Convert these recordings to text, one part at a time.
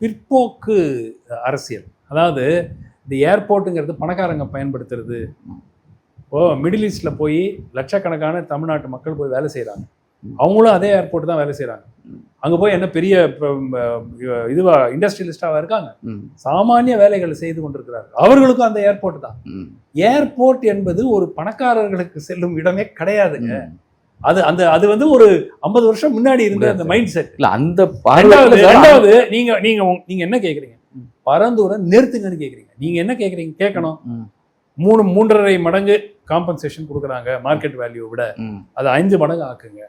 பிற்போக்கு அரசியல். அதாவது இந்த ஏர்போர்ட்டுங்கிறது பணக்காரங்க பயன்படுத்துறது. இப்போ மிடில் ஈஸ்ட்ல போய் லட்சக்கணக்கான தமிழ்நாட்டு மக்கள் போய் வேலை செய்கிறாங்க. அவங்களும் அதே ஏர்போர்ட் தான் வேலை செய்கிறாங்க. அங்கே போய் என்ன பெரிய இதுவா இண்டஸ்ட்ரியலிஸ்டாக இருக்காங்க, சாமானிய வேலைகளை செய்து கொண்டிருக்கிறார்கள். அவர்களுக்கும் அந்த ஏர்போர்ட் தான். ஏர்போர்ட் என்பது ஒரு பணக்காரர்களுக்கு செல்லும் இடமே கிடையாதுங்க. அது அந்த அது வந்து ஒரு 50 வருஷம் முன்னாடி இருந்த அந்த மைண்ட் செட். இல்ல அந்த ரெண்டாவது நீங்க நீங்க நீங்க என்ன கேக்குறீங்க? பரந்தூரை நிறுத்துங்கன்னு கேக்குறீங்க. நீங்க என்ன கேக்குறீங்க? கேட்கணும். 3.5 மடங்கு காம்பன்சேஷன் கொடுக்குறாங்க மார்க்கெட் வேல்யூ விட, அது 5 மடங்கு ஆக்குங்க.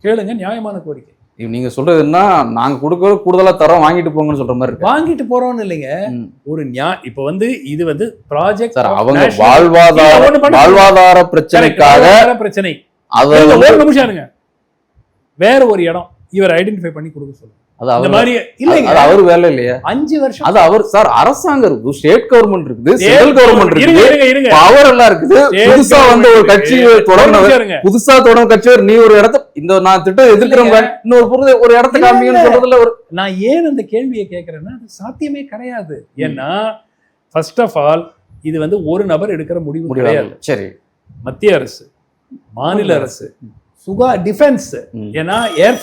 கேளுங்க, நியாயமான கோரிக்கை. நீங்க சொல்றதுன்னா நாங்க கொடுக்க கூடுதலா தரோம், வாங்கிட்டு போங்கன்னு சொல்ற மாதிரி இருக்கு. வாங்கிட்டு போறோம்னு இல்லைங்க, ஒரு இப்ப வந்து இது வந்து ப்ராஜெக்ட் அவங்க வாழ்வாதார பிரச்சனைக்காக பிரச்சனை. ஒரு நிமிஷம் இருங்க, வேற ஒரு இடம் இவர் ஐடென்டிஃபை பண்ணி கொடுக்க சொல்லுங்க. அது மாதிரி இல்லைங்க, அவர் வேலை இல்லையா? 5 வருஷம் அது அவர் சார் அரசாங்கம் இருக்கு, ஸ்டேட் கவர்மெண்ட் இருக்குது, சென்ட்ரல் கவர்மெண்ட் இருக்குது, பவர் எல்லாம் இருக்குது. புதுசா வந்து ஒரு கட்சி தொடர்ந்தவர், புதுசா தொடர்ந்த கட்சியவர் நீ ஒரு இடத்த இந்த நான் திட்டம் எதிர்க்கிறவங்க இன்னொரு ஒரு இடத்த காமிங்கன்னு சொல்றதுல ஒரு நான் ஏன் அந்த கேள்வியை கேட்கிறேன்னா அது சாத்தியமே கிடையாது. ஏன்னா ஃபர்ஸ்ட் ஆஃப் ஆல் இது வந்து ஒரு நபர் எடுக்கிற முடிவு கிடையாது. சரி, மத்திய அரசு, மாநில அரசு, டிஃபென்ஸ், ஏன்னா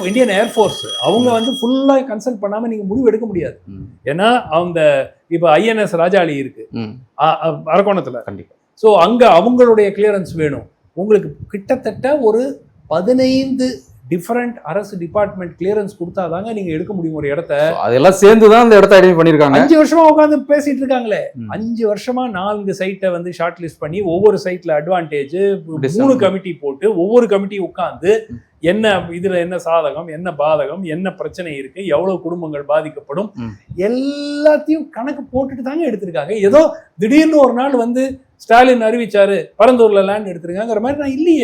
இந்தியன் ஏர்ஃபோர்ஸ் அவங்க வந்து ஃபுல்லா கன்சல்ட் பண்ணாம நீங்க முடிவு எடுக்க முடியாது. ஏன்னா அவங்க இப்ப INS ராஜாளி இருக்கு அரக்கோணத்துல, கண்டிப்பா. ஸோ அங்க அவங்களுடைய கிளியரன்ஸ் வேணும். உங்களுக்கு கிட்டத்தட்ட ஒரு 15 டிஃபரெண்ட் அரசு டிபார்ட்மெண்ட் கிளியரன்ஸ் கொடுத்தாதாங்க நீங்க எடுக்க முடியும் ஒரு இடத்த. அதெல்லாம் சேர்ந்துதான் அந்த இடத்த ஐடென்டிஃபை பண்ணிருக்காங்க. 5 வருஷமா உட்காந்து பேசிட்டு இருக்காங்களே. 5 வருஷமா 4 சைட்டை வந்து ஷார்ட் லிஸ்ட் பண்ணி ஒவ்வொரு சைட்ல அட்வான்டேஜ் 3 கமிட்டி போட்டு ஒவ்வொரு கமிட்டி உட்காந்து என்ன இதுல என்ன சாதகம், என்ன பாதகம், என்ன பிரச்சனை இருக்கு, எவ்வளவு குடும்பங்கள் பாதிக்கப்படும், எல்லாத்தையும் கணக்கு போட்டுட்டு தாங்க எடுத்திருக்காங்க. ஏதோ திடீர்னு ஒரு நாள் வந்து ஸ்டாலின் அறிவிச்சாரு பரந்தூர்ல லேண்ட் எடுத்திருக்காங்கிற மாதிரி நான் இல்லையே.